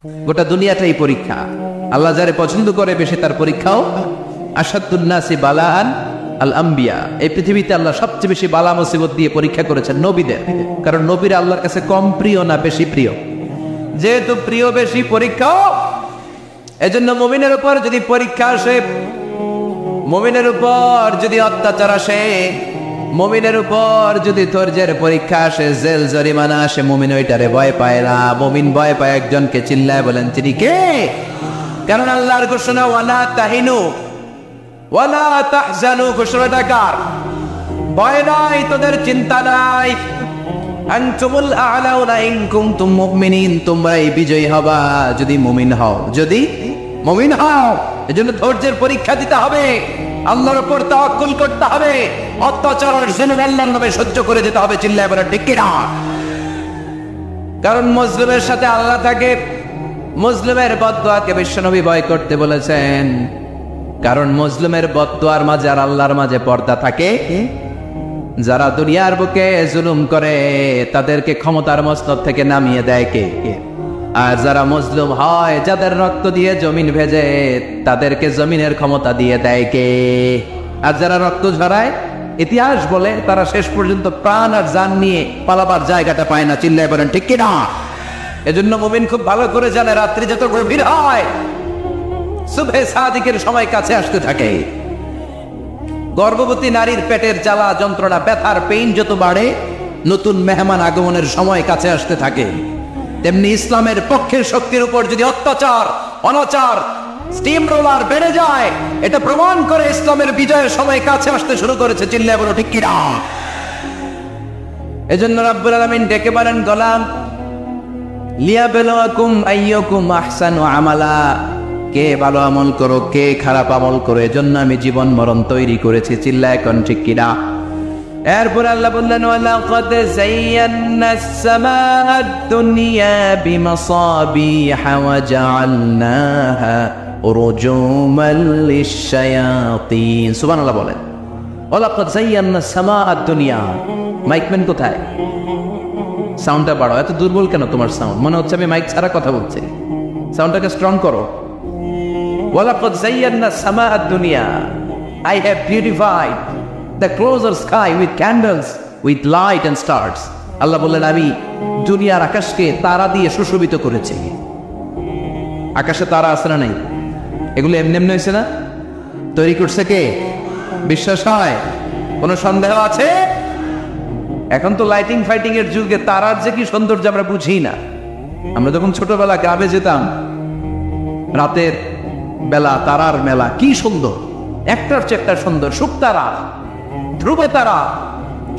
গোটা দুনিয়াটাই পরীক্ষা। আল্লাহ যারে পছন্দ করে বেশি তার পরীক্ষাও। আসাদুন নাসি বালাআন আল আম্বিয়া, এই পৃথিবীতে আল্লাহ সবচেয়ে বেশি বালা মুসিবত দিয়ে পরীক্ষা করেছেন নবীদের, কারণ নবীরা আল্লাহর কাছে কম প্রিয় না বেশি প্রিয়। যেহেতু প্রিয় বেশি, পরীক্ষাও। এজন্য মুমিনের উপর যদি পরীক্ষা আসে, মুমিনের উপর যদি অত্যাচার আসে, মুমিনের উপর যদি ধৈর্যের পরীক্ষা আসে, জেল জরিমানা আসে, মুমিন ওইটারে ভয় পায় না। মুমিন ভয় পায় একজনকে, চিল্লায় বলেন তিনি কে? কারণ আল্লাহর ঘোষণা ওয়ালা তাহিনু ওয়ালা তাহজানু, ঘোষণাটা কার? ভয় নাই, তোদের চিন্তা নাই। আনতুমুল আ'লাউনা ইন কুনতুম মুমিনিন, তোমরাই বিজয়ী হবা যদি মুমিন হও, যদি মুমিন হও। এজন্য ধৈর্যের পরীক্ষা দিতে হবে, আল্লাহর উপর তাওয়াক্কুল করতে হবে, অত্যাচার আর জুলুম আল্লাহর নামে সহ্য করে যেতে হবে। চিল্লায় বলেন ঠিক কি না? কারণ মুসলিমের সাথে আল্লাহ থাকে। মুসলিমের বদদুয়াকে বিশ্বনবী ভয় করতে বলেছেন, কারণ মুসলিমের বদদুয়ার মাঝে আর আল্লাহর মাঝে পর্দা থাকে। যারা দুনিয়ার বুকে জুলুম করে তাদেরকে ক্ষমতার মস্তক থেকে নামিয়ে দেয় কে? আর যারা মজলুম হয়, যাদের রক্ত দিয়ে জমিন ভেজে, তাদেরকে জমিনের ক্ষমতা দিয়ে দেয় কে? আর যারা রক্ত ঝরায়, ইতিহাস বলে তারা শেষ পর্যন্ত প্রাণ আর জান নিয়ে পালাবার জায়গাটা পায় না। চিল্লায় বলেন ঠিক কিনা? এজন্য মুমিন খুব ভালো করে জানে, রাত্রি যত গভীর হয়, সুবহে সাদিকের সময় কাছে আসতে থাকে। গর্ভবতী নারীর পেটের জ্বালা যন্ত্রণা, ব্যথার পেইন যত বাড়ে, নতুন মেহমান আগমনের সময় কাছে আসতে থাকে। তেমনি ইসলামের পক্ষের শক্তির উপর যদি অত্যাচার, অনাচার, স্টিম রোলার বেড়ে যায়, এটা প্রমাণ করে ইসলামের বিজয়ের সময় কাছে আসতে শুরু করেছে। চিল্লায় বলো ঠিক কিনা? এজন্য রাব্বুল আলামিন ডেকে বলেন, গোলাম লিয়াবলুয়াকুম আইয়ুকুম আহসানু আমালা, কে ভালো আমল করো, কে খারাপ আমল করো, এজন্য আমি জীবন মরণ তৈরি করেছি। চিল্লায় কোন ঠিক কিনা? এরপর আল্লাহ বললেন, ওয়ালাকাদ যায়্যানাস সামাআদ দুনিয়া বিমাসাবিহা ওয়া জাআলনাহা রুজুমান লিশ-শায়াতিন। সুবহানাল্লাহ বলেন, ওয়ালাকাদ যায়্যানাস সামাআদ দুনিয়া। মাইকম্যান কোথায়? সাউন্ডটা বাড়াও। এত দুর্বল কেন তোমার সাউন্ড? মনে হচ্ছে আমি মাইক ছাড়া কথা বলছি। সাউন্ডটাকে স্ট্রং করো। ওয়ালাকাদ যায়্যানাস সামাআদ দুনিয়া, I have beautified the closer sky with candles, with light and stars. আল্লাহ বললেন, আমি দুনিয়ার আকাশকে তারা দিয়ে সুশোভিত করেছি। আকাশে তারা আছে না নাই? এগুলো এমনি এমনি হয়েছে না? তৈরি করছে কে? বিশ্বাস হয়? কোনো সন্দেহ আছে? এখন তো লাইটিং ফাইটিং এর যুগে তারার যে কি সৌন্দর্য আমরা বুঝি না। আমরা যখন ছোটবেলা গ্রামে যেতাম, রাতের বেলা তারার মেলা, কি সুন্দর, একটার চেয়ে একটা সুন্দর। শুকতারা, ধ্রুব তারা,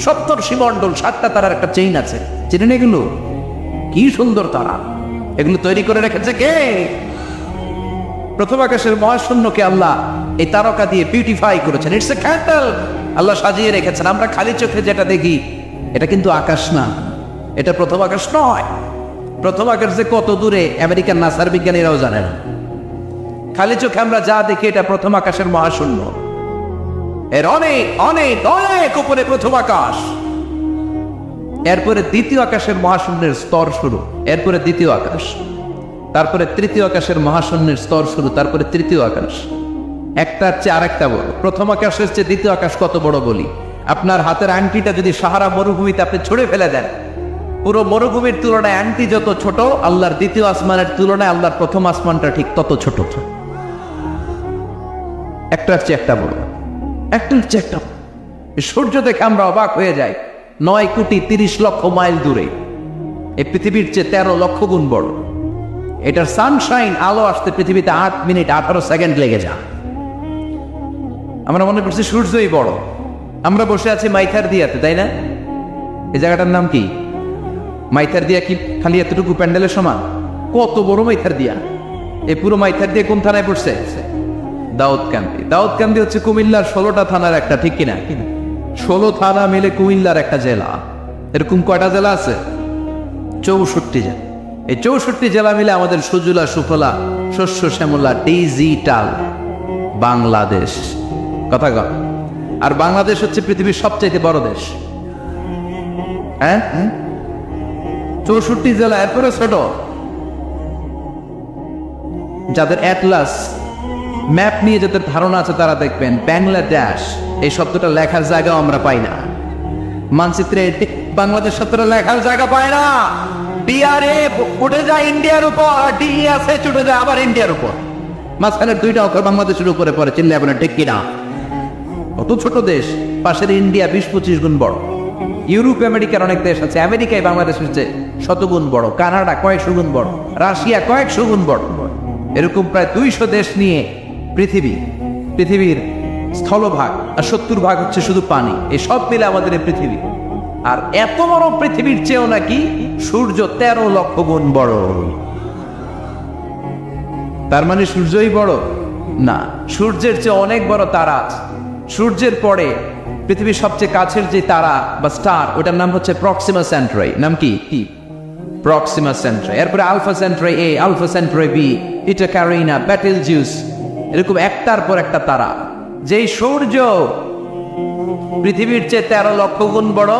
সপ্তর্ষিমণ্ডল, 7টা তারার একটা চেইন আছে, চেনেন এগুলো? কি সুন্দর তারা! এগুলো তৈরি করে রেখেছে কে? প্রথম আকাশের মহাশূন্যকে আল্লাহ এই তারকা দিয়ে বিউটিফাই করেছেন। It's a candle. আল্লাহ সাজিয়ে রেখেছেন। আমরা খালি চোখে যেটা দেখি, এটা কিন্তু আকাশ না, এটা প্রথম আকাশ নয়। প্রথম আকাশ যে কত দূরে আমেরিকার নাসার বিজ্ঞানীরাও জানে না। খালি চোখে আমরা যা দেখি, এটা প্রথম আকাশের মহাশূন্য। এর অনেক অনেক অনেক উপরে প্রথম আকাশ। এরপরে দ্বিতীয় আকাশের মহাশূন্যের স্তর শুরু, এরপরে দ্বিতীয় আকাশ, তারপরে তৃতীয় আকাশের মহাশূন্যের স্তর শুরু, তারপরে তৃতীয় আকাশ। একটার চেয়ে আরেকটা বড়। প্রথম আকাশের চেয়ে দ্বিতীয় আকাশ কত বড় বলি, আপনার হাতের আংটিটা যদি সাহারা মরুভূমিতে আপনি ছুঁড়ে ফেলে দেন, পুরো মরুভূমির তুলনায় আংটি যত ছোট, আল্লাহর দ্বিতীয় আসমানের তুলনায় আল্লাহর প্রথম আসমানটা ঠিক তত ছোট। একটার চেয়ে একটা বড়, একটার চেয়ে একটা। সূর্য দেখে আমরা অবাক হয়ে যাই, 9,30,00,000 মাইল দূরে। এই পৃথিবীর চেয়ে 13 লক্ষ গুণ বড়। এটার সানশাইন, আলো আসতে পৃথিবীতে 8 মিনিট 18 সেকেন্ড লেগে যায়। আমরা মনে করছি সূর্যই বড়। আমরা বসে আছি মাইথার দিয়াতে, তাই না? এই জায়গাটার নাম কি? মাইথার দিয়া কি খালি এতটুকু প্যান্ডেলের সমান? কত বড় মাইথার দিয়া! এই পুরো মাইথার দিয়ে কোন থানায় পড়ছে? দাউদকান্দি। দাউদকান্দি হচ্ছে কুমিল্লার 16টা থানার একটা, ঠিক কিনা? 16 থানা মিলে কুমিল্লার একটা জেলা। এরকম কয়টা জেলা আছে? 64 জেলা। এই 64 জেলা মিলে আমাদের সুজলা সুফলা শস্য শ্যামলা ডিজিটাল বাংলাদেশ। কথা কর। আর বাংলাদেশ হচ্ছে পৃথিবীর সবচাইতে বড় দেশ। হ্যাঁ, 64 জেলা, এরপরে ছোট। যাদের অ্যাটলাস ম্যাপ নিয়ে যাদের ধারণা আছে তারা দেখবেন বাংলাদেশ এই শব্দটা লেখার জায়গাও আমরা পাই না। মানচিত্রে বাংলাদেশ শব্দটা লেখার জায়গা পায় না। ডিআরএ উঠে যায় ইন্ডিয়ার উপর, ডিএসএ উঠে যায় আবার ইন্ডিয়ার উপর, মাঝখানের দুইটা অক্ষর বাংলাদেশের উপরে পড়ে। চিল্লায় বলেন ঠিক কিনা? কত ছোট দেশ, পাশের ইন্ডিয়া 20-25 গুণ বড়। ইউরোপ আমেরিকার অনেক দেশ আছে, আমেরিকায় বাংলাদেশের চেয়ে শতগুণ বড়, কানাডা কয়েকশো গুণ বড়, রাশিয়া কয়েকশো গুণ বড়। এরকম প্রায় 200 দেশ নিয়ে পৃথিবীর স্থলভাগ, আর 70% হচ্ছে শুধু পানি। এই সব মিলে আমাদের এই পৃথিবী। আর এত বড় পৃথিবীর চেয়েও নাকি সূর্য 13 লক্ষ গুণ বড়। তার মানে সূর্যই বড় না, সূর্যের চেয়ে অনেক বড় তারা আছে। সূর্যের পরে পৃথিবীর সবচেয়ে কাছের যে তারা বা স্টার, ওটার নাম হচ্ছে প্রক্সিমা সেন্ট্রাই। নাম কি? প্রক্সিমা সেন্ট্রাই। এরপরে আলফা সেন্ট্রাই এ, আলফা সেন্ট্রাই বি, ইটা ক্যারিনা, বেটেলজিউস, এরকম একটার পর একটা তারা। যেই সূর্য পৃথিবীর চেয়ে 13 লক্ষ গুণ বড়,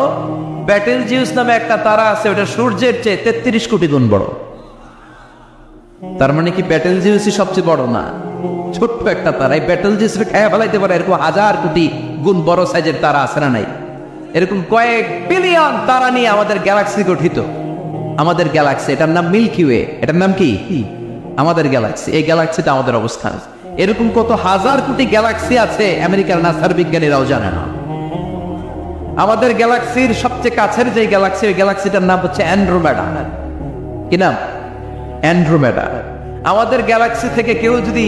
বেটেলজিউস নামে একটা তারা আছে, ওটা সূর্যের চেয়ে 33 কোটি গুণ বড়। তার মানে কি বেটেলজিউসই সবচেয়ে বড় না? ছোট্ট একটা তারা। এই বেটেলজিউস খেয়ে ফেলাইতে পারে এরকম 1000 কোটি গুণ বড় সাইজের তারা আছে না নাই? এরকম কয়েক বিলিয়ন তারা নিয়ে আমাদের গ্যালাক্সি গঠিত। আমাদের গ্যালাক্সি, এটার নাম মিল্কি ওয়ে। এটার নাম কি? আমাদের গ্যালাক্সি। এই গ্যালাক্সিটা আমাদের অবস্থান। এরকম কত হাজার কোটি গ্যালাক্সি আছে আমেরিকার নাসার বিজ্ঞানীরাও জানে না। আমাদের গ্যালাক্সির সবচেয়ে কাছের যে গ্যালাক্সি, ওই গ্যালাক্সিটার নাম হচ্ছে অ্যান্ড্রোমেডা। কি নাম? অ্যান্ড্রোমেডা। আমাদের গ্যালাক্সি থেকে কেউ যদি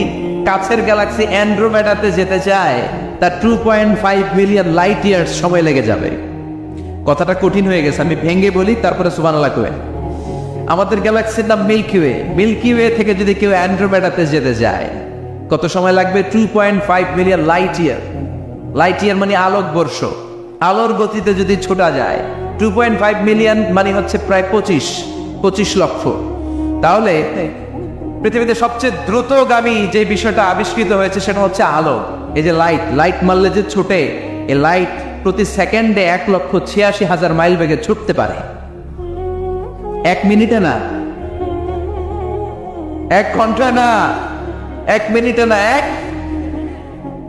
কাছের গ্যালাক্সি অ্যান্ড্রোমেডাতে যেতে চায়, তার 2.5 মিলিয়ন লাইট ইয়ার্স সময় লেগে যাবে। কথাটা কঠিন হয়ে গেছে, আমি ভেঙে বলি, তারপরে সুবহানাল্লাহ কই। আমাদের গ্যালাক্সির নাম মিল্কি ওয়ে। মিল্কি ওয়ে থেকে যদি কেউ অ্যান্ড্রোমেডাতে যেতে যায়, কত সময় লাগবে? 2.5 million light year. Light year মানে আলোক বর্ষ। আলোর গতিতে যদি ছোটা যায়, 2.5 মিলিয়ন মানে হচ্ছে প্রায় 25 লক্ষ। তাহলে পৃথিবীতে সবচেয়ে দ্রুতগামী যে বিষয়টা আবিষ্কৃত হয়েছে সেটা হচ্ছে আলো। এই যে লাইট মারলে যে ছুটে, এই লাইট প্রতি সেকেন্ডে 1,86,000 মাইল বেগে ছুটতে পারে। 1 মিনিটে না, 1 ঘন্টা না, 1 মিনিটে না,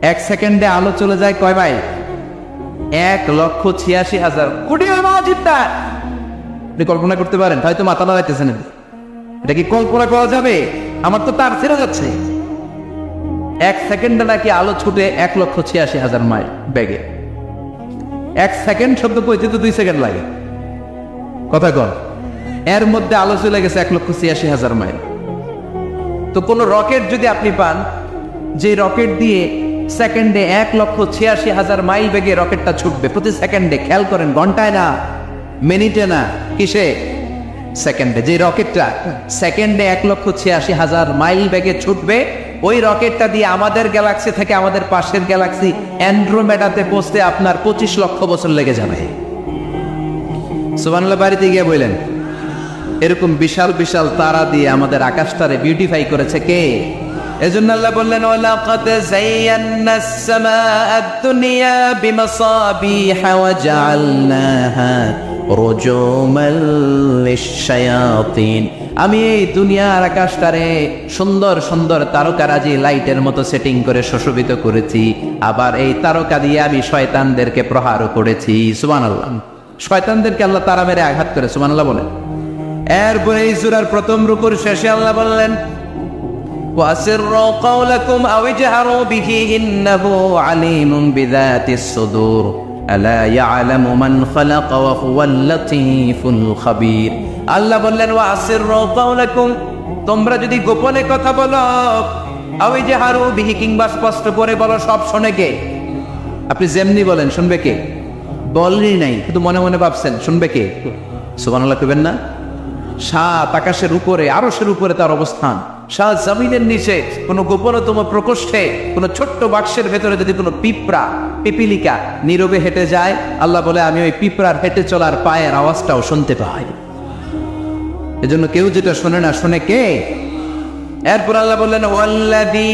1 সেকেন্ডে আলো চলে যায় কয় মাইল? 1,86,000 কোটি মাইল। আপনি কল্পনা করতে পারেন? হয়তো মাথা নাড়াইতেছেন। এটা কি কল্পনা করা যাবে? আমার তো তার ছেড়ে যাচ্ছে। 1 সেকেন্ডে নাকি আলো ছুটে 1,86,000 মাইল বেগে। 1 সেকেন্ড শব্দ কইতে তো 2 সেকেন্ড লাগে। কথা কর, এর মধ্যে আলো চলে গেছে 1,86,000 মাইল। তো কোন রকেট যদি আপনি পান, যে রকেট দিয়ে সেকেন্ডে 1,86,000 মাইল বেগে রকেটটা ছুটবে প্রতি সেকেন্ডে, খেয়াল করেন, ঘন্টায় না, মিনিটে না, কিসে? সেকেন্ডে। যে রকেটটা সেকেন্ডে 1,86,000 মাইল বেগে ছুটবে, ওই রকেটটা দিয়ে আমাদের গ্যালাক্সি থেকে আমাদের পাশের গ্যালাক্সি অ্যান্ড্রোমেডাতে পৌঁছতে আপনার 25 লক্ষ বছর লেগে যাবে। সুবহানাল্লাহ বাড়িতে গিয়ে বললেন। এরকম বিশাল বিশাল তারা দিয়ে আমাদের আকাশটারে বিউটিফাই করেছে কে? এজন্য আল্লাহ বললেন, ওয়ালাকাদ যায়্যানাস সামাআদ দুনিয়া বিমাসাবিহা ওয়া জাআলনাহা রুজুমাল লিশ-শায়াতিন। আমি এই দুনিয়ার আকাশটারে সুন্দর সুন্দর তারকারাজি লাইটের মতো সেটিং করে সুশোভিত করেছি। আবার এই তারকা দিয়ে আমি শয়তানদেরকে প্রহারও করেছি। সুবহানাল্লাহ। শয়তানদেরকে আল্লাহ তারা মেরে আঘাত করে। সুবহানাল্লাহ বলেন। এরপরে এই সূরার প্রথম রুকুর শেষে আল্লাহ বললেন, وَأَسِرُّوا قَوْلَكُمْ أَوِ اجْهَرُوا بِهِ إِنَّهُ عَلِيمٌ بِذَاتِ الصُّدُورِ أَلَا يَعْلَمُ مَنْ خَلَقَ وَهُوَ اللَّطِيفُ الْخَبِيرُ। আল্লাহ বললেন, وَأَسِرُّوا قَوْلَكُمْ, তোমরা যদি গোপনে কথা বলো, أَوِ اجْهَرُوا بِهِ, কিংবা স্পষ্ট করে বলো, সব শোনে কে? আপনি যেমনি বলেন শুনবে কে? বলেনই নাই, শুধু মনে মনে ভাবছেন, শুনবে কে? সুবহানাল্লাহ কইবেন না? সাত আকাশের উপরে, আরশের উপরে তার অবস্থান, সাত জমিনের নিচে কোনো গোপনতম প্রকোষ্ঠে, কোনো ছোট্ট বাক্সের ভেতরে যদি কোনো পিপিলিকা নীরবে হেঁটে যায়, আল্লাহ বলে আমি ওই পিঁপড়ার হেঁটে চলার পায়ের আওয়াজটাও শুনতে পাই। এজন্য কেউ যেটা শোনে না, শোনে কে? এরপর আল্লাহ বললেন, ওয়াল্লাযী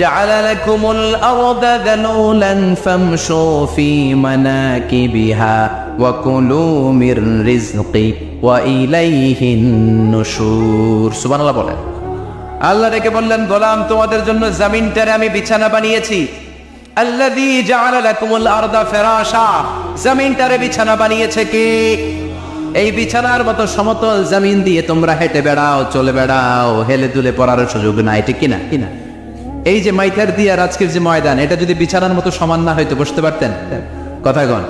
জাআলা লাকুমুল আরদা যালুলান ফামশু ফি মানাকিবিহা ওয়া কুলু মির রিজকি ওয়া ইলাইহিন নুশুর। সুবহানাল্লাহ বলেন। আল্লাহ ডেকে বললেন, গোলাম তোমাদের জন্য জমিনটারে আমি বিছানা বানিয়েছি। আল্লাযী জাআলা লাকুমুল আরদা ফিরাশা, জমিনটারে বিছানা বানিয়েছে কে? এই বিছানার মতো সমতল জমিন দিয়ে তোমরা হেঁটে বেড়াও, চলে বেড়াও, হেলে দুলে পড়ার সুযোগ নাই, ঠিক কিনা? কিনা এই যে মাইথার দিয়ে আর আজকের যে ময়দান, এটা যদি বিছানার মতো সমান না হয়তো বসতে পারতেন? কথা কন।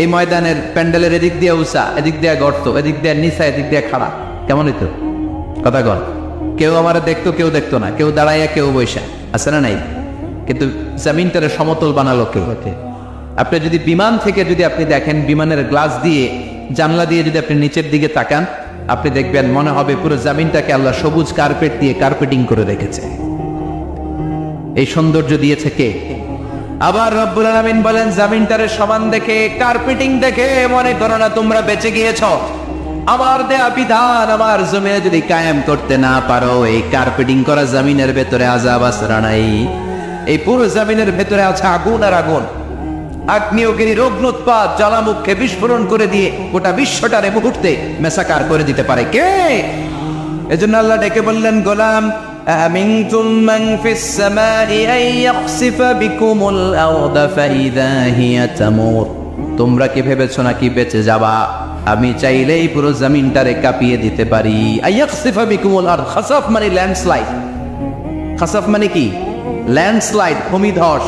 এই ময়দানের প্যান্ডেলের এদিক দিয়ে উঁচা, এদিক দিয়ে গর্ত, এদিক দিয়ে নিচা, এদিক দিয়ে খাড়া, কেমন হইতো? কথা কন। কেউ আমার দেখতো, কেউ দেখতো না, কেউ দাঁড়াইয়া, কেউ বৈশা, আছে না নাই? কিন্তু জমিনটারে সমতল বানালো কেউ। আপনি যদি বিমান থেকে যদি আপনি দেখেন, বিমানের গ্লাস দিয়ে, জানলা দিয়ে যদি আপনি নিচের দিকে তাকান, আপনি দেখবেন মনে হবে পুরো জমিনটাকে আল্লাহ সবুজ কার্পেট দিয়ে কার্পেটিং করে রেখেছে। এই সৌন্দর্য দিয়েছে কে? আবার রব্বুল আলামিন বলেন, জমিনটারে সমান দেখে, কার্পেটিং দেখে মনে করো না তোমরা বেঁচে গিয়েছো। আমার দেয়া বিধান আমার জমিনে যদি কায়েম করতে না পারো, এই কার্পেটিং করা জমিনের ভেতরে আযাব আসরা নাই। এই পুরো জমিনের ভেতরে আছে আগুন আর আগুন। আগ্নেয়গিরির অগ্নুৎপাত জ্বালামুখে বিস্ফোরণ করে দিয়ে গোটা বিশ্বটারে মুহূর্তে মেসাকার করে দিতে পারে কে? এজন্য আল্লাহ ডেকে বললেন, গোলাম আমিনতুম মান ফিস সামাই আন ইয়াখসিফা বিকুমুল আরদা ফাইযা হিয়া তামুর। তোমরা কি ভেবেছো নাকি বেঁচে যাবা? আমি চাইলেই পুরো জমিনটারে কাঁপিয়ে দিতে পারি। আন ইয়াখসিফা বিকুমুল আরদ, খাসাফ মানে ল্যান্ডস্লাইড। খাসাফ মানে কি? ল্যান্ডস্লাইড, ভূমিধস,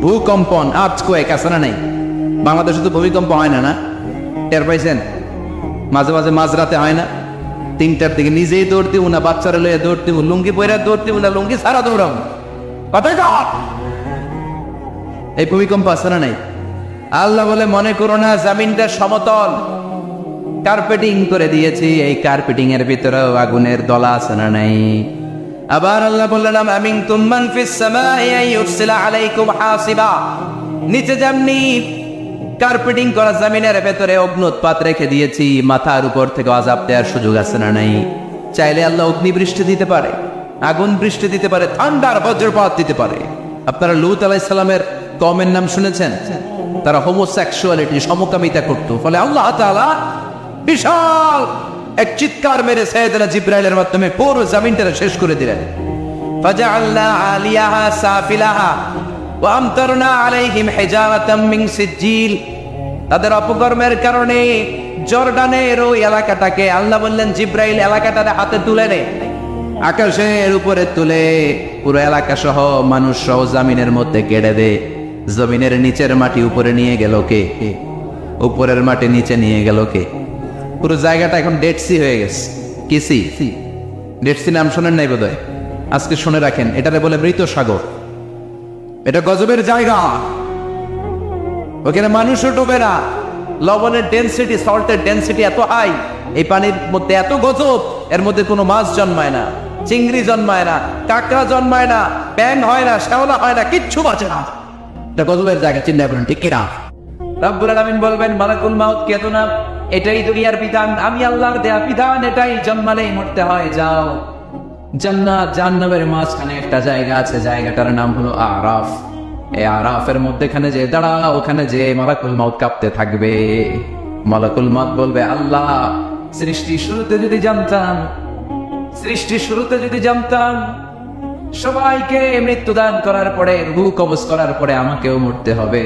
ভূকম্পন, আর্থকোয়েক, আছে না নাই? বাংলাদেশে তো ভূমিকম্প হয় না, না? টের পাইছেন? মাঝে মাঝে মাঝরাতে হয় না? 3টার দিকে নিজেই দৌড় দিব না, বাচ্চারা লইয়া দৌড় দিব, লুঙ্গি পয়রা দৌড় দিব না, লুঙ্গি ছাড়া দৌড়াম। এই ভূমিকম্প আছে না নাই? আল্লাহ বলে, মনে করো না জমিনটা সমতল, কার্পেটিং করে দিয়েছি। এই কার্পেটিং এর ভিতরেও আগুনের দলা আছে না নাই? আবার আল্লাহ বললেন, আমিনতুম মান ফিস সামাই আন ইউরসিলা আলাইকুম হাসিবা। নিচে যেমনি কার্পেটিং করা জমিনের ভেতরে অগ্নুৎপাত রেখে দিয়েছি, মাথার উপর থেকে আযাব দেওয়ার সুযোগ আছে না নাই? চাইলে আল্লাহ অগ্নি বৃষ্টি দিতে পারে, আগুন বৃষ্টি দিতে পারে, ঠান্ডার বজ্রপাত দিতে পারে। আপনারা লূত আলাইহিস সালামের কওমের নাম শুনেছেন? তারা হোমোসেক্সুয়ালিটি, সমকামিতা করত। ফলে আল্লাহ তাআলা বিশাল এক চিৎকার মেরে সাইয়েদনা জিবরাইলের মাধ্যমে পুরো জমিনটা শেষ করে দিলেন। ফাজআলনা আলিয়াহা সাফিলাহা ওয়া আমতারনা আলাইহিম হিজারাতাম মিন সিজ্জিল। তাদের অপকর্মের কারণে জর্ডানের ওই এলাকাটাকে আল্লাহ বললেন, জিবরাইল এলাকাটারে হাতে তুলে নে, আকাশের উপরে তুলে পুরো এলাকা সহ মানুষ সহ জমিনের মধ্যে কেড়ে দে। জমিনের নিচের মাটি উপরে নিয়ে গেল কে? উপরের মাটি নিচে নিয়ে গেল কে? পুরো জায়গাটা এখন ডেড সি হয়ে গেছে। কি সি? ডেড সি নাম শোনেন নাই বোধহয়? আজকে শুনে রাখেন, এটারে বলে মৃত সাগর। এটা গজবের জায়গা, ওখানে মানুষও ডুবে না। লবণের ডেনসিটি, সল্টের ডেনসিটি এত হাই, এই পানির মধ্যে এত গজব, এর মধ্যে কোনো মাছ জন্মায় না, চিংড়ি জন্মায় না, কাঁকড়া জন্মায় না, ব্যাং হয় না, শ্যাওলা হয় না, কিচ্ছু বাঁচে না। এটা গজবের জায়গা, চিন্তা করেন, ঠিক কিনা? রব্বুল আলামিন বলবেন, মালাকুল মাউত কেত না, এটাই দুনিয়ার বিধান, আমি আল্লাহর দেয়া বিধান, এটাই জন্মালেই মরতে হয়। যাও, জান্নাত জাহান্নামের মাঝখানে একটা জায়গা আছে, জায়গাটার নাম হলো আরাফ। এই আরাফের মধ্যখানে যে দাঁড়া, ওখানে যে মালাকুল মাউত কাঁপতে থাকবে। মালাকুল মাউত বলবে, আল্লাহ সৃষ্টির শুরুতে যদি জানতাম, সৃষ্টির শুরুতে যদি জানতাম সবাইকে মৃত্যুদান করার পরে, রূহ কবজ করার পরে আমাকেও মরতে হবে,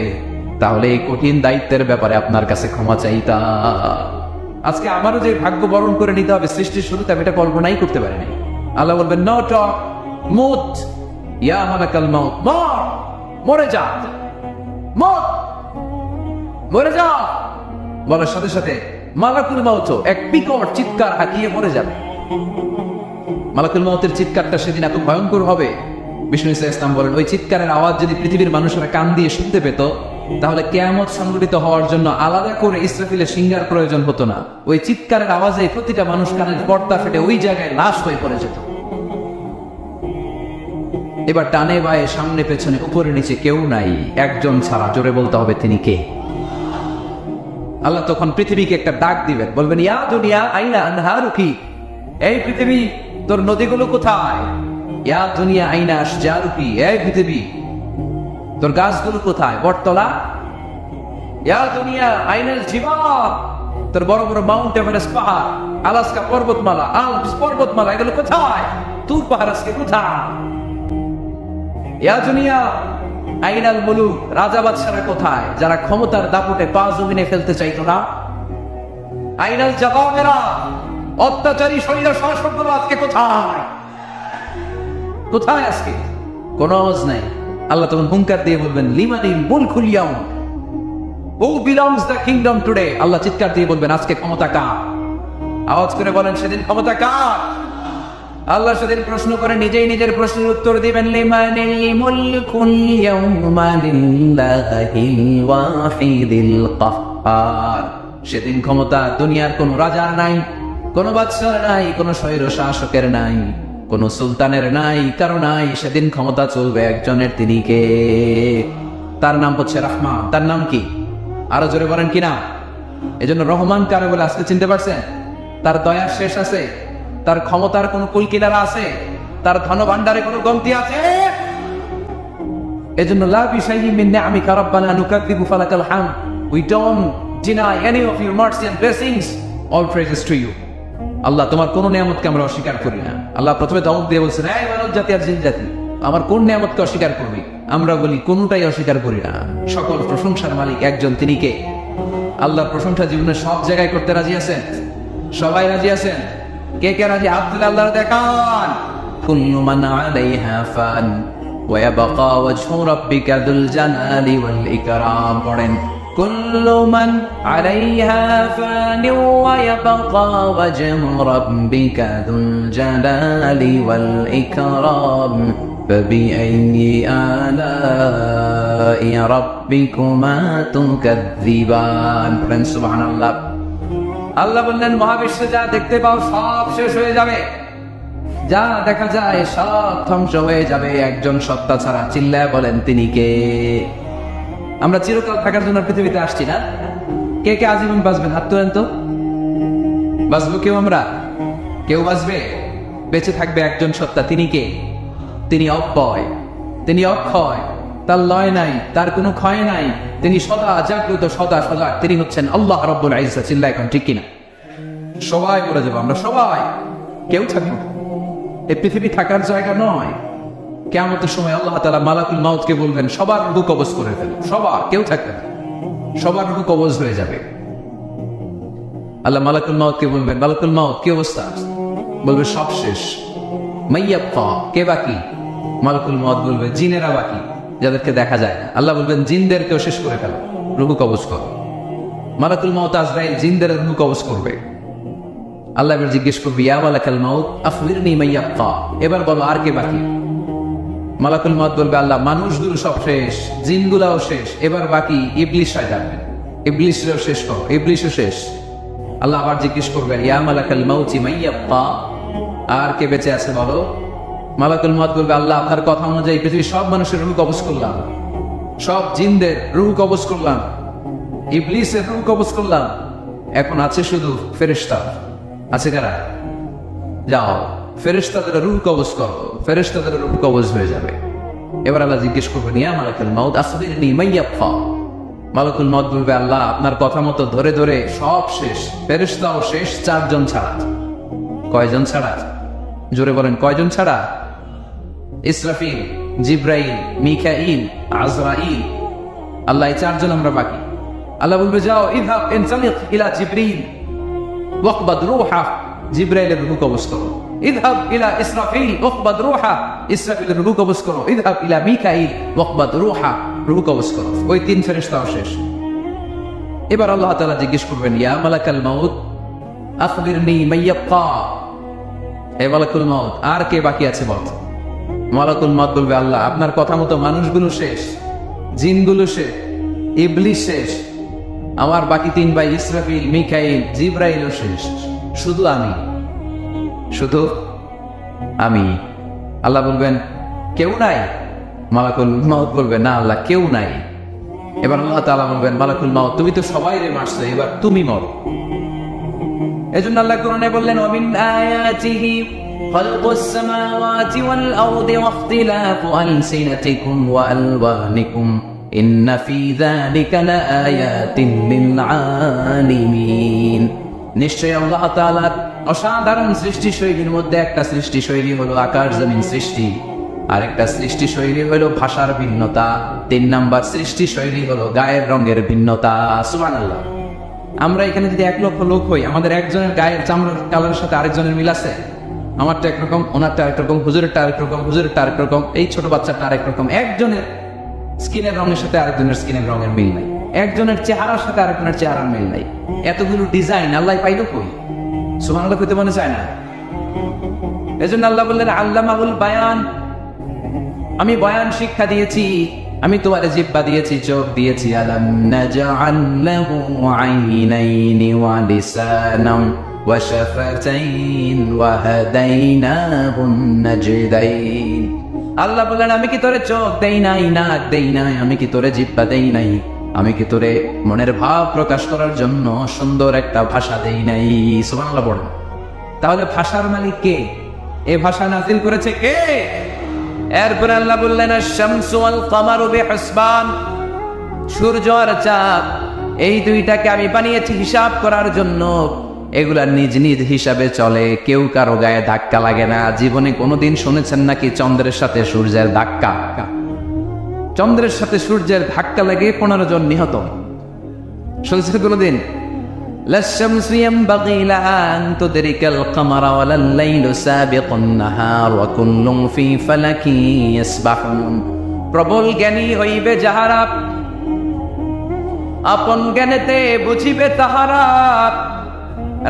তাহলে এই কঠিন দায়িত্বের ব্যাপারে আপনার কাছে ক্ষমা চাইতাম। আজকে আমারও যে ভাগ্য বরণ করে নিতে হবে সৃষ্টির শুরুতে, আমি এটা কল্পনাই করতে পারিনি। আল্লাহ বলবেন, নো টক, মুত, ইয়া মালাকাল মাউত, মর, মরে যা, মর, মরে যা। বলার সাথে সাথে মালাকুল মাউত এক বিকট চিৎকার হাঁকিয়ে মরে যাবে। মালাকুল মাউতের চিৎকারটা সেদিন এত ভয়ঙ্কর হবে, বিষ্ণু ইসলাম বলেন, ওই চিৎকারের আওয়াজ যদি পৃথিবীর মানুষেরা কান দিয়ে শুনতে পেত, তাহলে কিয়ামত সংঘটিত হওয়ার জন্য আলাদা করে ইসরাফিলের সিংহার প্রয়োজন হতো না। ওই চিৎকারের আওয়াজে প্রতিটা মানুষ কানের পর্দা ফেটে ওই জায়গায় লাশ হয়ে পড়ে যেত। এবার ডানে বায়ে সামনে পেছনে উপরে নিচে কেউ নাই, একজন ছাড়া। জোরে বলতে হবে, তিনি কে? আল্লাহ তখন পৃথিবীকে একটা ডাক দিবেন, বলবেন, ইয়া দুনিয়া আইনা আনহারুকি, এই পৃথিবী তোর নদীগুলো কোথায়? ইয়া দুনিয়া আইনা আশজারুকি, এই পৃথিবী তোর গাছগুলো কোথায়? বটতলা। ইয়া দুনিয়া আইনাল জিবাল, তোর বড় বড় মাউন্ট এভারেস্ট পাহাড়, আলাস্কা পর্বতমালা, আল্পস পর্বতমালা, এগুলো কোথায়? তুর পাহাড় আজকে কোথায়? ইয়া দুনিয়া আইনাল মুলুক, রাজা বাদশারা কোথায় যারা ক্ষমতার দাপটে পা জমিনে ফেলতে চাইতো না? আইনাল জাবাবেরা, অত্যাচারী শরীর শাসকগুলো আজকে কোথায়? কোথায় আজকে? কোনো আওয়াজ নাই। আল্লাহ তখন হুঙ্কার দিয়ে বলবেন লিমানিল মুলকুল ইয়াউম, who belongs the kingdom today. Allah চিৎকার দিয়ে বলবেন আজকে ক্ষমতা কার? আওয়াজ করে বলেন সেদিন ক্ষমতা কার? আল্লাহ সেদিন প্রশ্ন করে নিজেই নিজের প্রশ্নের উত্তর দিবেন লিমানিল মুলকুল ইয়াউমা লিল্লাহিল ওয়াহিদিল কাহ্হার। সেদিন ক্ষমতা দুনিয়ার কোন রাজার নাই, কোন বাদশার নাই, কোন স্বৈর শাসকের নাই, কোন সুলতানের নাই, কারো নাই। সেদিন ক্ষমতা চলবে একজনের, তিনি কে? তার নাম হচ্ছে রহমান। তার নাম কি? আরো জোরে বলেন কি না? এজন্য রহমান কারে বলে আজকে চিনতে পারছেন? তার দয়ার শেষ আছে? তার ক্ষমতার কোন কুলকিনারা আছে? তার ধন ভান্ডারে কোন কমতি আছে? এজন্য লা বিশাইয়্যিন মিন নি'আমিকা রাব্বানা নুকাযযিবু ফালাকাল হামদ, we don't deny any of your mercy and blessings, all praises to you। আল্লাহ তোমার কোন নিয়ামতকে আমরা অস্বীকার করি না। আল্লাহ প্রথমে দমক দিয়ে বলছেন এই মানব জাতি আর জিন জাতি, আমার কোন নিয়ামতকে অস্বীকার করবি? আমরা বলি কোনটাই অস্বীকার করি না। সকল প্রশংসার মালিক একজন, তিনি কে? আল্লাহর প্রশংসা জীবনে সব জায়গায় করতে রাজি আছেন? সবাই রাজি আছেন? কে কে রাজি? আব্দুল আল্লাহ দেখান। কুল্লু মান আলাইহা ফান ওয়া ইয়াবকা ওয়াজহু রাব্বিকা যুল জালালি ওয়াল ইকরাম। পড়েন কুল্লু মান আলাইহা ফান ওয়া ইয়াবকা ওয়াজহু রাব্বিকা যুল জালালি ওয়াল ইকরাম ফাবিআইয়ি আলাই রাব্বিকুমা তুকাযযিবান। পড়েন সুবহানাল্লাহ। আল্লাহ বললেন মহাবিশ্বে যা দেখতে পাও সব শেষ হয়ে যাবে, যা দেখা যায় সব ধ্বংস হয়ে যাবে একজন সত্তা ছাড়া। চিল্লায় বলেন তিনি কে? আমরা চিরকাল থাকার জন্য পৃথিবীতে আসছি না? কে কে আজীবন বাঁচবেন? হাত তোলেন তো। বাঁচবো কেউ? আমরা কেউ বাঁচবে? বেঁচে থাকবে একজন সত্তা, তিনি কে? তিনি অক্ষয়, তিনি অক্ষয়, তার লয় নাই, তার কোনো ক্ষয় নাই, তিনি সদা জাগ্রত, সদা সজাগ, তিনি হচ্ছেন আল্লাহ রাব্বুল ইজ্জত। চিল্লায় এখন ঠিক কিনা? সবাই মরে যাবো আমরা, সবাই, কেউ থাকবে না। এই পৃথিবী থাকার জায়গা নয়। কিয়ামতের সময় আল্লাহ তাআলা মালাকুল মাউতকে বলবেন সবার রূহ কবজ করে ফেলো, সবার, কেউ থাকবে না, সবার রূহ কবজ হয়ে যাবে। আল্লাহ মালাকুল মাউতকে বলবেন মালাকুল মাউত কি অবস্থা? বলবে সব শেষ। মাইয়াবকা, কে বাকি? মালাকুল মাউত বলবে জিনেরা বাকি, যাদেরকে দেখা যায় না। আল্লাহ বলবেন জিনদেরকেও শেষ করে ফেলো, রূহ কবজ করো। মালাকুল মাউত আজরাইল জিনদের রূহ কবজ করবে। আল্লাহ এবার জিজ্ঞেস করবে ইয়া মালাকাল মাউত আখবিরনি মাইয়াবকা, এবার বলো আর কে বাকি? মালাকুল মাউত বলবে আল্লাহ মানুষগুলো সব শেষ, জিনগুলাও শেষ, এবার বাকি ইবলিস যাবে, ইবলিসও শেষ করো, ইবলিসও শেষ। আল্লাহ আবার জিজ্ঞেস করবেন ইয়া মালাকাল মাউতি মাইয়াবকা, আর কে বেঁচে আছে বলো? মালাকুল মাউত বলবে আল্লাহ আপনার কথা অনুযায়ী পৃথিবীর সব মানুষের রূহ কবজ করলাম, সব জিনদের রূহ কবজ করলাম, ইবলিসের রূহ কবজ করলাম, এখন আছে শুধু ফেরেশতা। আছে কারা? যাও ফেরেশতাদের রূহ কবজ করো, ফেরেশতাদের রূহ কবজ হয়ে যাবে। এবার আল্লাহ জিজ্ঞেস করবেন ইয়া মালাকুল মাউত আখবিরনি মাইয়াবকা। মালাকুল মাউত বলবে আল্লাহ আপনার কথা মতো ধরে ধরে সব শেষ, ফেরেশতাও শেষ, চারজন ছাড়া। কয়জন ছাড়া? জোরে বলেন কয়জন ছাড়া? ইসরাফিল, জিব্রাইল, মিকাইল, আজরাইল। আল্লাহ এই চারজন আমরা বাকি। আল্লাহ বলবে যাও ইযহাব ইনতালিক ইলা জিবরিল ওয়াকবাদ রূহা, জিব্রাইলের রূহ কবজ করো। ইযহাব ইলা ইসরাফিল ওয়াকবাদ রূহা, ইসরাফিলের রূহ কবজ করো। ইযহাব ইলা মিকাইল ওয়াকবাদ রূহা, রূহ কবজ করো। ওই তিন ফেরেশতাও শেষ। এবার আল্লাহ তাআলা জিজ্ঞেস করবেন ইয়া মালাকাল মাউত আখবিরনি মাইয়াবকা। হে মালাকুল মাউত আর কে বাকি আছে বল? মালাকুল মাউত বলবে আল্লাহ আপনার কথা মতো মানুষগুলো শেষ, জিনগুলো শেষ, ইবলিস শেষ, আমার বাকি তিন ভাই ইসরাফিল, মিকাইল, জিব্রাইলও শেষ, শুধু আমি, শুধু আমি। আল্লাহ বলবেন কেউ নাই? মালাকুল মাউত বলবে না আল্লাহ কেউ নাই। এবার আল্লাহ তাআলা বলবেন মালাকুল মাউত তুমি তো সবাই রে মারছো, এবার তুমি মরো। এজন্য আল্লাহ কোরআনে বললেন ওয়ামিন আয়াতিহি খালকুস সামাওয়াতি ওয়াল আরদি ওয়াখতিলাফু আলসিনাতিকুম ওয়া আলওয়ানিকুম ইন্না ফি যালিকা লাআয়াতিন লিল আলিমিন। নিশ্চয়ই আল্লাহ তাআলার অসাধারণ সৃষ্টি শৈলীর মধ্যে একটা সৃষ্টি শৈলী হলো আকাশ জমিন সৃষ্টি, আর একটা সৃষ্টি শৈলী হলো ভাষার ভিন্নতা, 3 নাম্বার সৃষ্টি শৈলী হলো গায়ের রঙের ভিন্নতা। সুবহানাল্লাহ। আমরা এখানে যদি 1 লক্ষ লোক হই, আমাদের একজনের গায়ের চামড়ার কালারের সাথে আরেকজনের মিল আছে? আমারটা একরকম, ওনারটা আরেক রকম, হুজুরেরটা আরেক রকম, হুজুরেরটা আরেক রকম, এই ছোট বাচ্চাটা আরেক রকম। একজনের স্কিনের রঙের সাথে আরেকজনের স্কিনের রঙের মিল নাই, একজনের চেহারার সাথে আরেকজনের চেহারার মিল নাই। এতগুলো ডিজাইন আল্লাহ পাইলো কই? সুবহানাল্লাহ কইতে মনে চায় না? এজন্য আল্লাহ বললেন আল্লামাহুল বায়ান, আমি বয়ান শিক্ষা দিয়েছি, আমি তোমার জিহ্বা দিয়েছি, চোখ দিয়েছি। আলাম নাজআল লাহু আইনাইনি ওয়া লিসানান ওয়া শাফাতাইন ওয়া হাদাইনাহুন নাজদাইন। আল্লাহ বললেন আমি কি তোরে চোখ দেই নাই, নাক দেই নাই, আমি কি তোরে জিহ্বা দেই নাই, আমি কি তোরে মনের ভাব প্রকাশ করার জন্য সুন্দর একটা ভাষা দেই নাই? সুবহানাল্লাহ বলেন। তাহলে ভাষার মালিক কে? এই ভাষা নাজিল করেছে কে? এরপর আল্লাহ বললেন আশ-শামসু ওয়াল কামারু বিহিসবান, সূর্য আর চাঁদ এই দুইটাকে আমি বানিয়েছি হিসাব করার জন্য। এগুলা নিজ নিজ হিসাবে চলে, কেউ কারো গায়ে ধাক্কা লাগে না। জীবনে কোনোদিন শুনেছেন নাকি চন্দ্রের সাথে সূর্যের ধাক্কা? চন্দ্রের সাথে সূর্যের ধাক্কা লেগে 15 জন নিহত। শুনছেন কোনোদিন? লাশ-শামসু ইয়ানবাগী লাহা আন তুদরিকাল কামারা ওয়ালাল লাইলু সাবিকুন নাহার ওয়া কুল্লুন ফি ফালাকিন ইয়াসবাহুন। প্রবল জ্ঞানী হইবে যাহারা, আপন জ্ঞানেতে বুঝিবে তাহারা।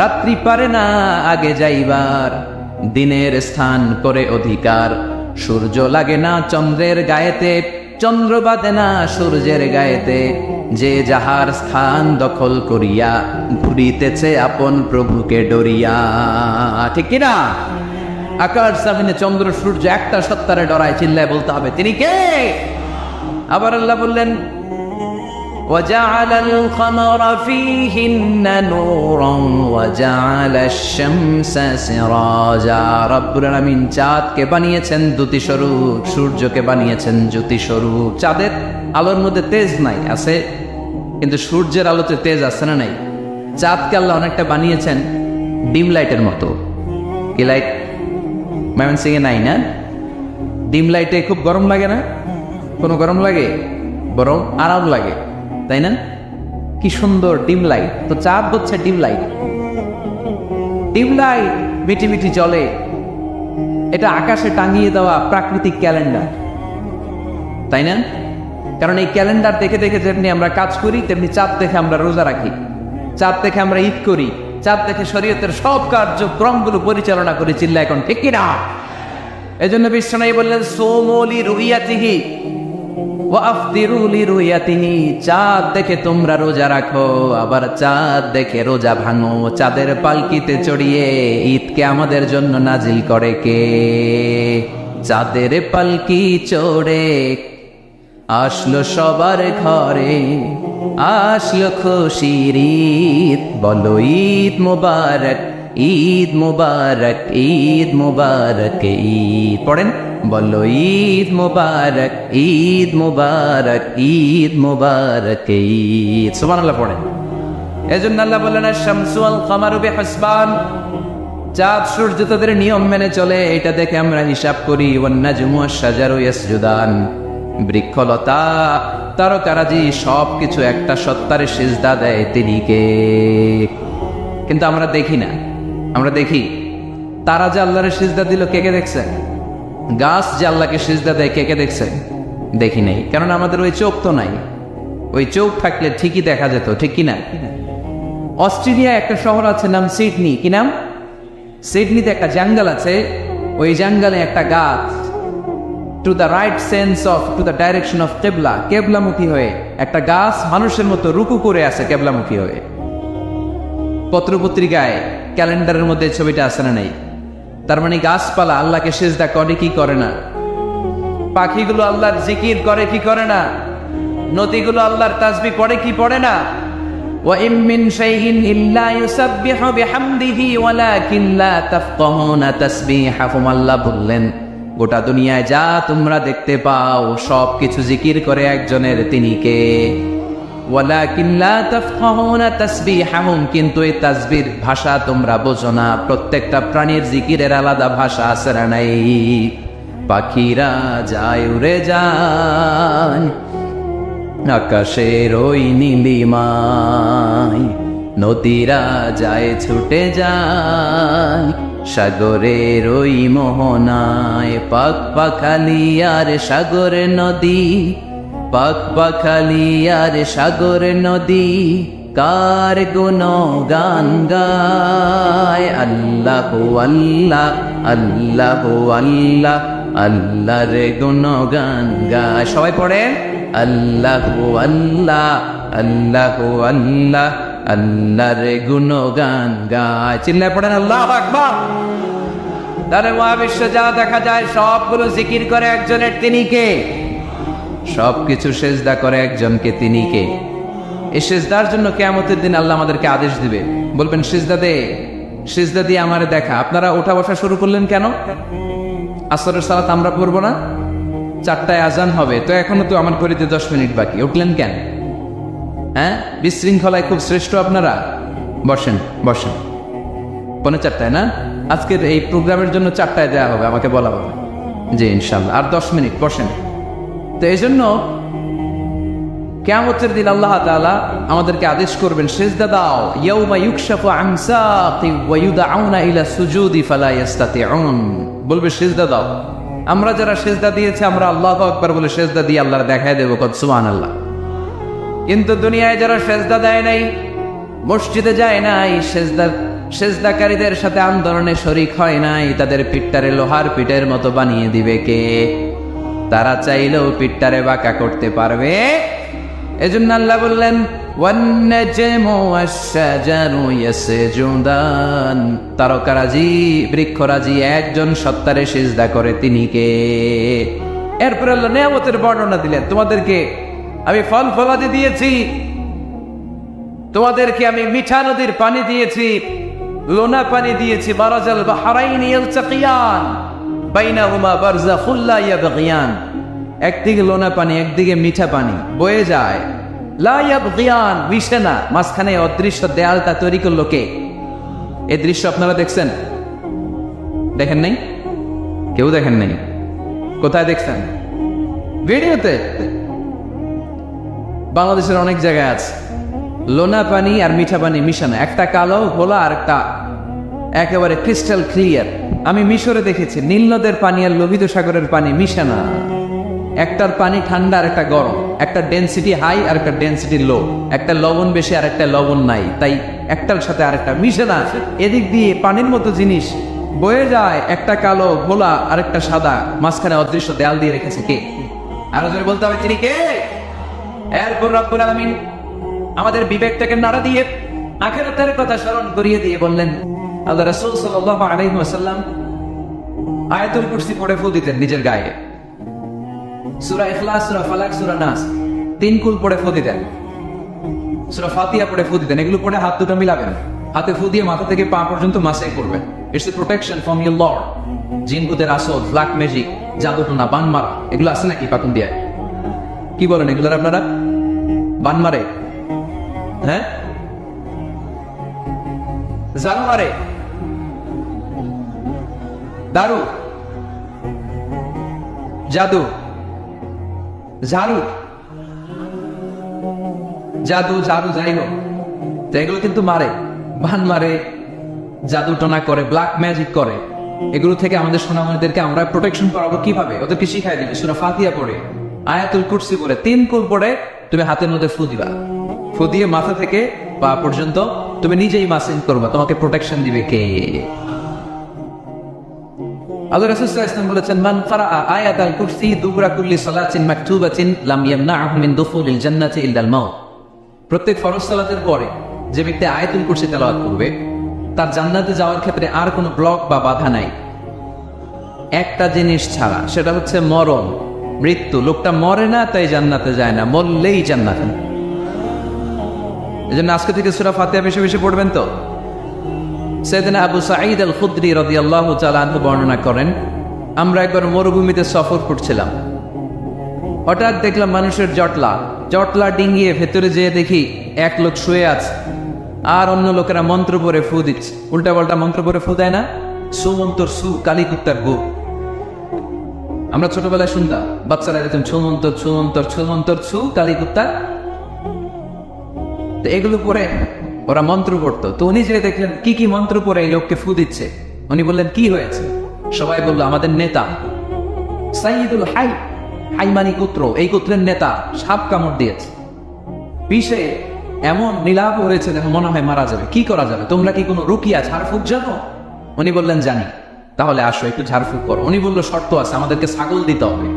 রাত্রি পারে না আগে যাইবার, দিনের স্থান করে অধিকার। সূর্য লাগে না চন্দ্রের গায়েতে, চন্দ্র বাঁধে না সূর্যের গায়েতে। যে যাহার স্থান দখল করিয়া ঘুরিতেছে আপন প্রভুকে ডরিয়া। ঠিক কিনা? আকাশ জমিনে চন্দ্র সূর্য একটা সত্তারে ডরায়, চিল্লায় বলতে হবে তিনি কে? আবার আল্লাহ বললেন وجعل القمر فيهن نورا وجعل الشمس سراجا। রব্বুল আলামিন চাঁদকে বানিয়েছেন দ্যুতি স্বরূপ, সূর্যকে বানিয়েছেন জ্যোতি স্বরূপ। চাঁদের আলোর মধ্যে তেজ নাই, আছে, কিন্তু সূর্যের আলোতে তেজ আছে না নাই? চাঁদকে আল্লাহ অনেকটা বানিয়েছেন ডিম লাইটের মতো। কি লাইট? ময়মনসিংহে নাই না? ডিম লাইটে খুব গরম লাগে না? কোনো গরম লাগে? বরং আরাম লাগে, তাই না? কি সুন্দর ডিম লাইট। তো চাঁদ হচ্ছে ডিম লাইট। ডিম লাইট মিটি মিটি জ্বলে, এটা আকাশে টাঙিয়ে দেওয়া প্রাকৃতিক ক্যালেন্ডার, তাই না? কারণ এই ক্যালেন্ডার দেখে দেখে যেমনি আমরা কাজ করি, তেমনি চাঁদ দেখে আমরা রোজা রাখি, চাঁদ দেখে আমরা ঈদ করি, চাঁদ দেখে শরীয়তের সব কার্যক্রমগুলো পরিচালনা করি। চিল্লা এখন ঠিক কিনা? এই জন্য বিশ্বনবী বললেন সোমু লিরুইয়াতিহি ওয়া আফতিরু লিরুইয়াতিহি। চাঁদ দেখে তোমরা রোজা রাখো, আবার চাঁদ দেখে রোজা ভাঙো। চাঁদের পালকিতে চড়িয়ে ঈদকে আমাদের জন্য নাজিল করে কে? চাঁদের পালকি চড়ে আসলো সবার ঘরে, আসলো খুশির ঈদ। বলো ঈদ মুবারক, ঈদ মুবারক, ঈদ মুবারক, ঈদ পড়েন। বলো ঈদ মুবারক, ঈদ মুবারক, ঈদ মুবারক, ঈদ। সুবহানাল্লাহ পড়েন। এজন্য আল্লাহ বললেন আশ-শামসু ওয়াল কামারু বিহিসবান, চাঁদ সূর্য তাদের নিয়ম মেনে চলে, এটা দেখে আমরা হিসাব করি। ওয়ান নাজমু ওয়াশ-শাজারু ইয়াসজুদান, বৃক্ষলতা তারকারাজি সবকিছু একটা সত্তারে সিজদা দেয়, তিনি কে? কিন্তু আমরা দেখি না। আমরা দেখি তারা যে আল্লাহরে সিজদা দিল, কে কে দেখছেন? গাছ যে আল্লাহকে সিজদা দেয়, কে কে দেখছেন? দেখি নাই, কারণ আমাদের ওই চোখ তো নাই। ওই চোখ থাকলে ঠিকই দেখা যেত, ঠিক কিনা? অস্ট্রেলিয়া একটা শহর আছে নাম সিডনি। কি নাম? সিডনিতে একটা জঙ্গল আছে, ওই জঙ্গলে একটা গাছ to the right sense of to the direction of কেবলা, কেবলামুখী হয়ে একটা গাছ মানুষের মতো রুকু করে আছে কেবলামুখী হয়ে। পত্রপত্রিকায় ক্যালেন্ডারের মধ্যে ছবিটা আছে না নাই? তার মানে গাছপালা আল্লাহকে সিজদা করে কি করে না? পাখিগুলো আল্লাহর জিকির করে কি করে না? নদীগুলো আল্লাহর তাসবিহ পড়ে কি পড়ে না? ওয়া ইম মিন শাইইন ইল্লা ইউসাব্বিহু বিহামদিহি ওয়ালাকিন লা তাফকাহুনা তাসবিহাহুম। আল্লাহ বললেন গোটা দুনিয়ায় যা তোমরা দেখতে পাও সব কিছু জিকির করে একজনের, তিনি কে? ওয়ালাকিন লা তাফকাহুনা তাসবিহাহুম, কিন্তু এই তাসবির ভাষা তোমরা বোঝো না। প্রত্যেকটা প্রাণীর জিকিরের আলাদা ভাষা আছে না নাই? পাখিরা যায় উড়ে যায় আকাশের ওই নীলিমায়, নদীরা যায় ছুটে যায় সাগরের ওই মোহনায়। পাক পাখালি আর সাগর নদী, পাক পাখালি আর সাগর নদী, কার গুণগান গায়। আল্লাহু আল্লাহ আল্লাহু আল্লাহ, আল্লাহর গুণগান গায়। সবাই পড়ে আল্লাহু আল্লাহ আল্লাহু আল্লাহ, আল্লাহর গুণগান গায়। চিল্লায় পড়েন আল্লাহু আকবার। তাহলে মহাবিশ্ব যা দেখা যায় সবগুলো জিকির করে একজনের, তিনি কে? সবকিছু সেজদা করে একজনকে, তিনি কে? এই সেজদার জন্য কিয়ামতের দিন আল্লাহ আমাদেরকে আদেশ দিবে, বলবেন সিজদা দে, সিজদা দিয়ে আমারে দেখা। আপনারা ওঠা বসা শুরু করলেন কেন? আসরের সালাত আমরা পড়বো না, 4টায় আজান হবে, তো এখনো তো আমার ঘড়িতে 10 মিনিট বাকি, উঠলেন কেন? হ্যাঁ, বিশৃঙ্খলায় খুব শ্রেষ্ঠ আপনারা। বসেন বসেন, 4:45 না? আজকের এই প্রোগ্রামের জন্য 4টায় দেওয়া হবে, আমাকে বলা হবে। জি ইনশাল্লাহ, আর 10 মিনিট বসেন। তো এই জন্য কিয়ামতের দিন আল্লাহ তাআলা আমাদেরকে আদেশ করবেন সিজদা দাও। ইয়াউমা ইউকশাফু আন সাকি ওয়া ইউদআউনা ইলা সুজুদি ফালা ইস্তাতিউন, বলবে সিজদা দাও। আমরা যারা সিজদা দিয়েছি, আমরা আল্লাহু আকবার বলে সিজদা দিয়ে আল্লাহর দেখায় দেব, কত সুবহানাল্লাহ। কিন্তু দুনিয়ায় যারা সিজদা দেয় নাই, মসজিদে যায় নাই, সিজদাকারীদের সাথে আন্দোলনে শরীক হয় নাই, তাদের পিঠটারে লোহার পিঠের মতো বানিয়ে দিবে কে? তারা চাইলেও পিঠটারে বাঁকা করতে পারবে? এজন্য আল্লাহ বললেন ওয়ান-নাজমু ওয়াশ-শাজারু ইয়াসজুদান, তারকারাজি বৃক্ষরাজি একজন সত্তারে সিজদা করে, তিনি কে? এরপর আল্লাহ নিয়ামতের বর্ণনা দিলেন, তোমাদেরকে আমি ফল ফলাদি দিয়েছি, তোমাদেরকে আমি মিঠা নদীর পানি দিয়েছি, লোনা পানি দিয়েছি। মারাজাল বাহরাইনি ইয়ালতাকিয়ান বাইনাহুমা বারযাখুল লা ইয়াবগিয়ান, একদিকে লোনা পানি, একদিকে মিঠা পানি বয়ে যায়। লা ইয়াবগিয়ান, মিশে না, মাঝখানে অদৃশ্য দেয়ালটা তৈরি করলো কে? এই দৃশ্য আপনারা দেখছেন? দেখেন নাই? কেউ দেখেন নাই? কোথায় দেখছেন? ভিডিওতে। বাংলাদেশের অনেক জায়গায় আছে লোনা পানি আর মিঠা পানি মিশানো, একটা কালো ঘোলা আর একটা একেবারে ক্রিস্টাল ক্লিয়ার। আমি মিশরে দেখেছি নীল নদের পানি আর লোহিত সাগরের পানি মিশানা, একটার পানি ঠান্ডা আর একটা গরম, একটা ডেনসিটি হাই আর একটা ডেনসিটি লো, একটা লবণ বেশি আর একটা লবণ নাই, তাই একটার সাথে আর একটা মিশে না। এদিক দিয়ে পানির মতো জিনিস বয়ে যায়, একটা কালো ঘোলা আর একটা সাদা, মাঝখানে অদৃশ্য দেয়াল দিয়ে রেখেছে কে? আরো জোরে বলতে হবে, তিনি কে? এরপর রব্বুল আলামিন আমাদের বিবেকটাকে নাড়া দিয়ে আখিরাতের কথা স্মরণ করিয়ে দিয়ে বললেন, আল্লাহ রাসূল সাল্লাল্লাহু আলাইহি ওয়াসাল্লাম আয়াতুল কুরসি পড়ে ফু দিতেন নিজের গায়ে। সূরা ইখলাস, সূরা ফালাক, সূরা নাস 3 কুল পড়ে ফু দিতেন। সূরা ফাতিহা পড়ে ফু দিতেন। এগুলো পড়ে হাত দুটো মিলাবেন, হাতে ফু দিয়ে মাথা থেকে পা পর্যন্ত মাসাই করবেন। It's a protection from your Lord. জিন ভূতের আসর, ব্ল্যাক ম্যাজিক, জাদুটোনা, বান মারা, এগুলো আছে নাকি পাকুন দিয়ে? কি বলেন এগুলোর আপনারা? বান মারে? হ্যাঁ, জানু মারে, দারু, জাদু, ঝাড়ু, জাদু, ঝাড়ু, যাই হোক, এগুলো কিন্তু মারে, বান মারে, জাদু টোনা করে, ব্ল্যাক ম্যাজিক করে। এগুলো থেকে আমাদের সোনামণিদেরকে আমরা প্রোটেকশন করাবো কিভাবে? ওদেরকে শিখাই দিবি সূরা ফাতিহা পড়ে, আয়াতুল কুরসি পড়ে, 3 কুল পড়ে তুমি হাতের মধ্যে ফু দিবা। ফু দিয়ে মাথা থেকে পা পর্যন্ত তুমি নিজেই মাসিং করবা, তোমাকে প্রোটেকশন দিবে কে? আল্লাহ রাসূল সাল্লাল্লাহু আলাইহি ওয়াসাল্লাম বলেছেন, মান ক্বারাআ আয়াতাল কুরসি দুবরা কুল্লি সালাতিন মাকতুবাতিন লাম ইয়ামনাহু মিন দুখুলিল জান্নাতি ইল্লাল মাউত। প্রত্যেক ফরজ সালাতের পরে যে ব্যক্তি আয়াতুল কুরসি তেলাওয়াত করবে, তার জান্নাতে যাওয়ার ক্ষেত্রে আর কোনো ব্লক বা বাধা নাই, একটা জিনিস ছাড়া, সেটা হচ্ছে মরণ, মৃত্যু। লোকটা মরে না তাই জান্নাতে যায় না, মরলেই জান্নাতে। এজন্য আজকে থেকে সূরা ফাতিহা বেশি বেশি পড়বেন। তো সাইয়েদনা আবু সাঈদ আল খুদরি রাদিয়াল্লাহু তাআলা আনহু বর্ণনা করেন, আমরা একবার মরুভূমিতে সফর করছিলাম, হঠাৎ দেখলাম মানুষের জটলা, চটলা ডিঙ্গিয়ে ভেতরে যেয়ে দেখি এক লোক শুয়ে আছে, আর অন্য লোকেরা মন্ত্র পড়ে ফু দিচ্ছে। উল্টা পাল্টা মন্ত্র পড়ে ফু দেয় না, সুমন্তর সু কালী কুত্তার গু। আমরা ছোটবেলায় শুনতাম, বাচ্চারা যেতেন ছুমন্তর ছুমন্তর ছুমন্তর ছু কালী কুত্তার। তো এগুলো পরে ওরা মন্ত্র পড়তো। তো উনি যে দেখলেন কি কি মন্ত্র পড়ে এই লোককে ফু দিচ্ছে, উনি বললেন কি হয়েছে? সবাই বললো আমাদের নেতা সাইয়্যিদুল হাই, হাই মানি কুত্র, এই কুত্রের নেতা সাপ কামড় দিয়েছে, পিষে এমন নীলাভ হয়েছে যেন মনে হয় মারা যাবে। কি করা যাবে? তোমরা কি কোনো রুকিয়া ঝাড়ফুঁক জানো? উনি বললেন জানি। তাহলে আসো একটু ঝাড়ফুঁক করো। উনি বললো শর্ত আছে, আমাদেরকে ছাগল দিতে হবে,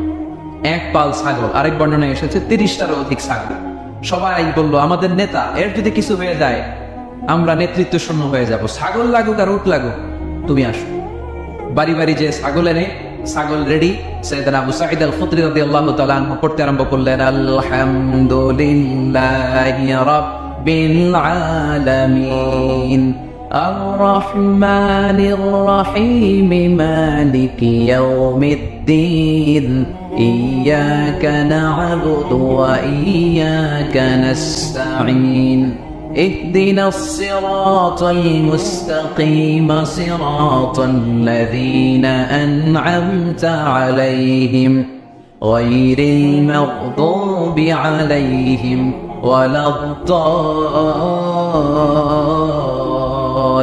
এক পাল ছাগল। আরেক বর্ণনায় এসেছে 30টারও অধিক ছাগল। সবাই বললো আমাদের নেতা, এর যদি কিছু হয়ে যায় আমরা নেতৃত্ব শূন্য হয়ে যাব, ছাগল লাগুক আর উট লাগুক, তুমি আসো। বাড়ি বাড়ি যে ছাগল এনে, ছাগল রেডি। সাইয়েদনা আবু সাঈদ আল খুদরি রাদিয়াল্লাহু তাআলা আনহু পড়তে আরম্ভ করলেন, আলহামদুলিল্লাহি রাব্বিল আলামিন আর রহমানির রহিম মালিকি ইয়াউমিদ্দিন ইয়্যাকা না'বুদু ওয়া ইয়্যাকা নাস্তাঈন اهدنا الصراط المستقيم صراط الذين أنعمت عليهم غير المغضوب عليهم ولا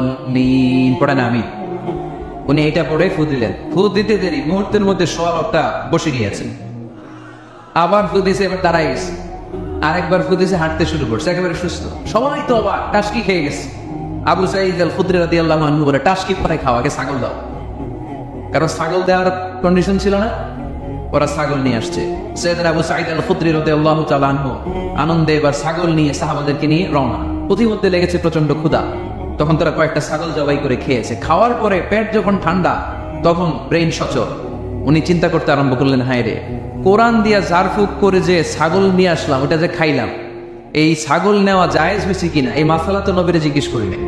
الضالين। পড়েন আমিন। উনি এটা পড়ে ফু দিলেন। ফু দিতে দেরি মুহূর্তের মধ্যে সোয়ালটা বসে গিয়েছে। আবার ফু দিছে, এবার দাঁড়াই গেছে। আরেকবার ফু দিছে, হাঁটতে শুরু করছে, একেবারে সুস্থ। সবাই তো অবাক, টাসকি খেয়ে গেছে। আবু সাঈদ আল খুদরি রাদিয়াল্লাহু আনহু বলে, টাসকি পরে খাওয়াকে ছাগল দাও। কারণ ছাগল দেওয়ার কন্ডিশন ছিল না, ওরা ছাগল নিয়ে আসছে। সাইয়েদনা আবু সাঈদ আল খুদরি রাদিয়াল্লাহু তাআলা আনহু আনন্দে এবার ছাগল নিয়ে সাহাবাদেরকে নিয়ে রওনা। প্রতিমধ্যে লেগেছে প্রচন্ড ক্ষুধা। তখন তারা কয়েকটা ছাগল জবাই করে খেয়েছে। খাওয়ার পরে পেট যখন ঠান্ডা, তখন ব্রেইন সচল। উনি চিন্তা করতে আরম্ভ করলেন, হায় রে, কোরআন দিয়া ঝাড়ফুঁক করে যে ছাগল নিয়ে আসলাম, ওটা যে খাইলাম, এই ছাগল নেওয়া জায়েজ হয়েছে কিনা এই মাসালা তো নবীরে জিজ্ঞেস করি নাই।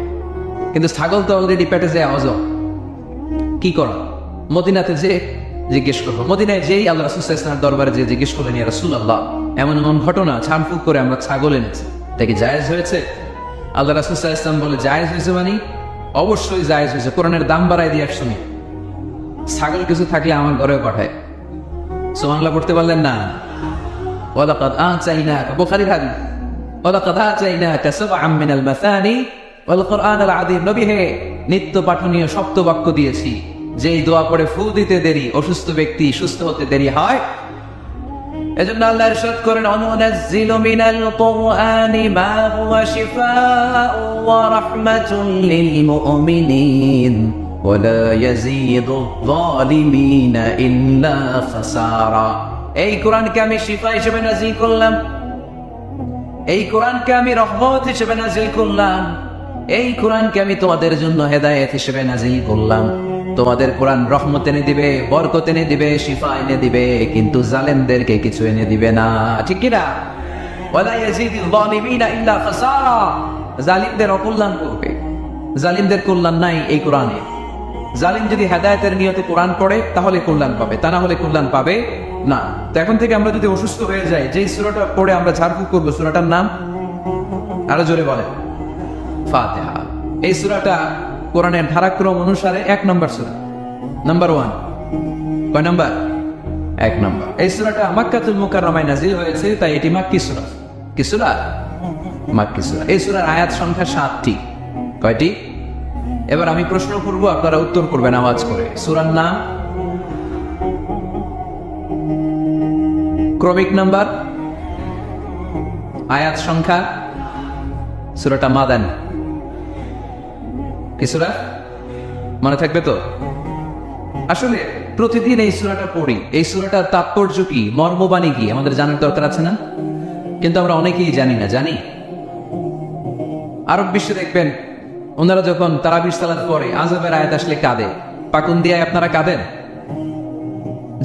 কিন্তু ছাগল তো অলরেডি পেটে যে হজম, কি করা? মদিনাতে যে জিজ্ঞেস করবো। মদিনায় যেই আল্লাহ রাসূল সাল্লাল্লাহু আলাইহি ওয়াসাল্লাম দরবারে যে জিজ্ঞেস করলেন, ইয়া রাসূলুল্লাহ, এমন এমন ঘটনা, ঝাড়ফুঁক করে আমরা ছাগল এনেছি, এটা কি জায়েজ হয়েছে? আল্লাহ রাসূল সাল্লাল্লাহু আলাইহি ওয়াসাল্লাম বলে, জায়েজ হয়েছে মানে অবশ্যই জায়েজ হয়েছে, কোরআনের দাম বাড়ায় দিয়ে আসছো। ছাগল কিছু থাকলে আমার ঘরেও পাঠায়। সুবহানাল্লাহ পড়তে পারলেন না? ওয়ালাকাদ আতাইনাকা, বুখারীর হাদিস, ওয়ালাকাদ আতাইনাকা সাবআম মিনাল মাসানি ওয়াল কুরআনাল আযীম। নবী হে, নিত্য পাঠনীয় সপ্ত বাক্য দিয়েছি, যেই দোয়া পড়ে ফু দিতে দেরি অসুস্থ ব্যক্তি সুস্থ হতে দেরি হয়। এজন্য আল্লাহ ইরশাদ করেন, অনুনাজ্জিলু মিনাল কুরআনি মা হুয়া শিফাa'un ওয়া রাহমাতুল লিল মুমিনিন ওয়ালা ইয়াজিদু যালিমিনা ইল্লা খাসারা। এই কোরআনকে আমি শিফা হিসেবে নাযিল করলাম, এই কোরআনকে আমি রহমত হিসেবে নাযিল করলাম, এই কোরআনকে আমি তোমাদের জন্য হেদায়েত হিসেবে নাযিল করলাম। তোমাদের কোরআন রহমত এনে দিবে, বরকত এনে দিবে, শিফা এনে দিবে, কিন্তু জালেমদেরকে কিছু এনে দিবে না। ঠিক কি না? ওয়ালা ইয়াজিদু যালিমিনা ইল্লা খাসারা। জালিমদের অকল্যাণ করবে, জালিমদের কল্যাণ নাই এই কোরআনে। জালিম যদি হেদায়েতের নিয়তে কোরআন পড়ে তাহলে কল্যাণ পাবে, তা না হলে কল্যাণ পাবে না। তো এখন থেকে আমরা যদি অসুস্থ হয়ে যাই, যেই সূরাটা পড়ে আমরা ঝাড়ফুঁক করবো, সূরাটার নাম আরো জোরে বলে, ফাতিহা। এই সূরাটা কোরআনের ধারাক্রম অনুসারে 1 নম্বর সূরা, নাম্বার 1। কয় নাম্বার? 1 নম্বর। এই সূরাটা মক্কাতুল মুকাররমায় নাযিল হয়েছে, তাই এটি মাক্কি সূরা। কি সূরা? মাক্কি সূরা। এই সূরার আয়াত সংখ্যা 7টি। কয়টি? এবার আমি প্রশ্ন করব, আপনারা উত্তর করবেন আওয়াজ করে। সূরার নাম, ক্রমিক নাম্বার, আয়াত সংখ্যা। সূরাটা মাদানী। কি সূরা? মনে থাকবে তো? আসলে প্রতিদিন এই সূরাটা পড়ি, এই সূরাটার তাৎপর্য কি, মর্মবাণী কি আমাদের জানার দরকার আছে না? কিন্তু আমরা অনেকেই জানি না। জানি আরব বিশ্বে দেখবেন, ওনারা যখন তারাবির সালাত পড়ে, আযাবের আয়াত আসলে কাঁদে। পাকুন্দিয়ায় আপনারা কাঁদেন?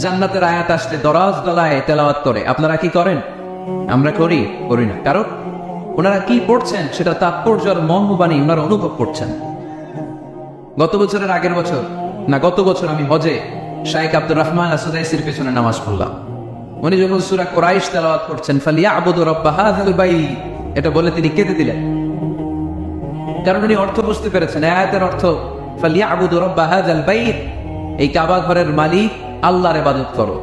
জান্নাতের আয়াত আসলে দরাজ গলায় তেলাওয়াত করে। আপনারা কি করেন? আমরা করি না। কারণ ওনারা কি পড়ছেন সেটা তাৎপর্য আর মর্মবাণী ওনারা অনুভব করছেন। গত বছরের আগের বছর না, গত বছর আমি হজে শাইখ আব্দুর রহমান আসুদাইসির পেছনে নামাজ পড়লাম। উনি যখন সূরা কুরাইশ তেলাওয়াত করছেন ফালিয়াবুদু রাব্ব হাযাল বাইত, এটা বলে তিনি কেঁদে দিলেন, কারণ উনি অর্থ বুঝতে পেরেছেন। আয়াতের অর্থ ফালিয়াবুদু রাব্ব হাযাল বাইত, এই কাবা ঘরের মালিক আল্লাহর ইবাদত করো,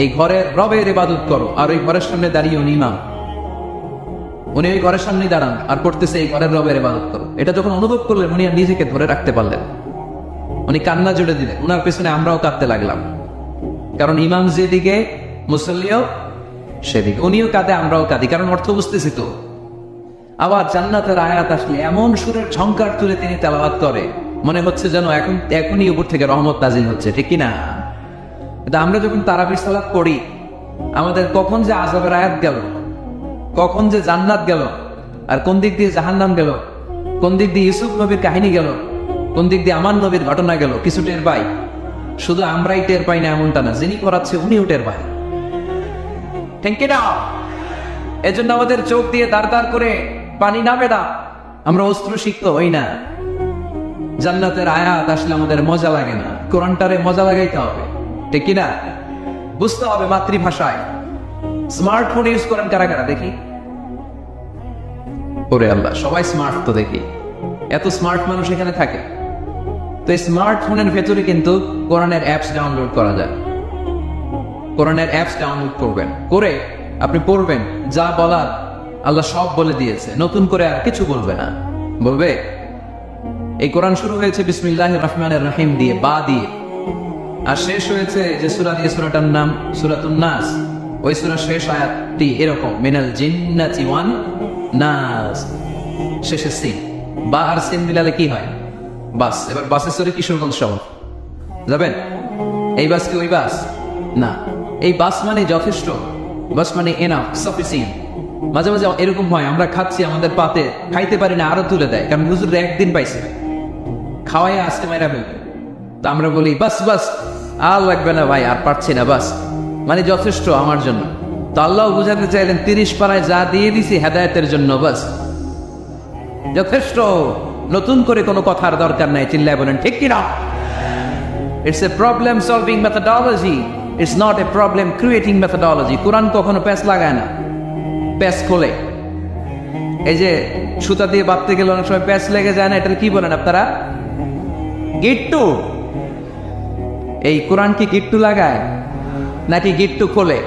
এই ঘরের রবের ইবাদত করো। আর ওই ঘরের সামনে দাঁড়িয়ে উনি ইমাম, উনি ওই ঘরের সামনে দাঁড়ান আর করতেছে এই ঘরের রবের ইবাদত করো। এটা যখন অনুভব করলেন উনি আর নিজেকে ধরে রাখতে পারলেন, উনি কান্না জুড়ে দিলেন। উনার পেছনে আমরাও কাঁদতে লাগলাম, কারণ ইমাম যেদিকে মুসল্লিও সেদিকে, উনিও কাঁদে আমরাও কাঁদি, কারণ অর্থ বুঝতেছি তো। আবার জান্নাতের আয়াত আসলে এমন সুরের ঝংকার তুলে তিনি তেলাওয়াত করে, মনে হচ্ছে যেন এখনই উপর থেকে রহমত নাজিল হচ্ছে, ঠিক কিনা? আমরা যখন তারাবির সালাত পড়ি, আমাদের কখন যে আযাবের আয়াত গেল, কখন যে জান্নাত গেল, আর কোন দিক দিয়ে জাহান্নাম গেল, কোন দিক দিয়ে ইউসুফ নবীর কাহিনী গেল, কোন দিক দিয়ে আমার নবীর ঘটনা গেল, কিছু টের পাই। শুধু আমরাই টের পাই না এমনটা না, যিনি করাচ্ছে উনিও টের পায়, ঠিক কিনা? এজন্য আমাদের চোখ দিয়ে দাঁড় দাঁড় করে পানি নামে না, আমরা অস্ত্র শিক্ত হই না। জান্নাতের আয়াত আসলে আমাদের মজা লাগে না, কোরআনটারে মজা লাগাইতে হবে, ঠিক কিনা? বুঝতে হবে মাতৃভাষায়। স্মার্টফোন ইউজ করেন কারা কারা দেখি? ওরে আল্লাহ, সবাই স্মার্ট তো দেখি, এত স্মার্ট মানুষ এখানে থাকে। তো এই স্মার্টফোনের ভেতরে কিন্তু কোরআনের অ্যাপস ডাউনলোড করা যায়। কোরআনের অ্যাপস ডাউনলোড করবেন, করে আপনি পড়বেন, যা বলার আল্লাহ সব বলে দিয়েছে, নতুন করে আর কিছু বলবে না। বলবে এই কোরআন শুরু হয়েছে বিসমিল্লাহির রহমানির রহিম দিয়ে, বা দিয়ে, আর শেষ হয়েছে যে সূরা দিয়ে, সূরাটার নাম সূরাতুন নাস। ওই সূরার শেষ আয়াতটি এরকম, মিনাল জিন্নাতি ওয়ান নাস, শেষে সিন। বা আর সিন মিলালে কি হয়? বাস। এবার বাসে চড়ে কিশোরগঞ্জ শহর যাবেন, এই বাস কি ওই বাস না? এই বাস মানে যথেষ্ট, বাস মানে এনাফ, সাফিসিয়েন্ট। মাঝে মাঝে এরকম হয়, আমরা খাচ্ছি, আমাদের পাতে খাইতে পারি না, আরো তুলে দেয়, কারণ হুজুর একদিন পাইছে, খাওয়াই আসতে মাইরা ফেলবে। তো আমরা বলি বাস বাস, আর লাগবে না ভাই, আর পারছি না, বাস মানে যথেষ্ট আমার জন্য। তো আল্লাহ বুঝাতে চাইলেন 30 পারায় যা দিয়ে দিছি হেদায়েতের জন্য, বাস যথেষ্ট, নতুন করে কোনো কথার দরকার নাই। চিল্লায় বলেন ঠিক কিনা? It's a problem solving methodology, it's not a problem creating methodology. Quran কখনো প্যাচ লাগায় না, প্যাচ খোলে। এই যে সুতা দিয়ে বাঁধতে গেলে অনেক সময় প্যাচ লেগে যায় না, এটা কি বলেন আপনারা? গিট্টু। এই কোরআন কি গিট্টু লাগায় নাকি গিট্টু খোলে?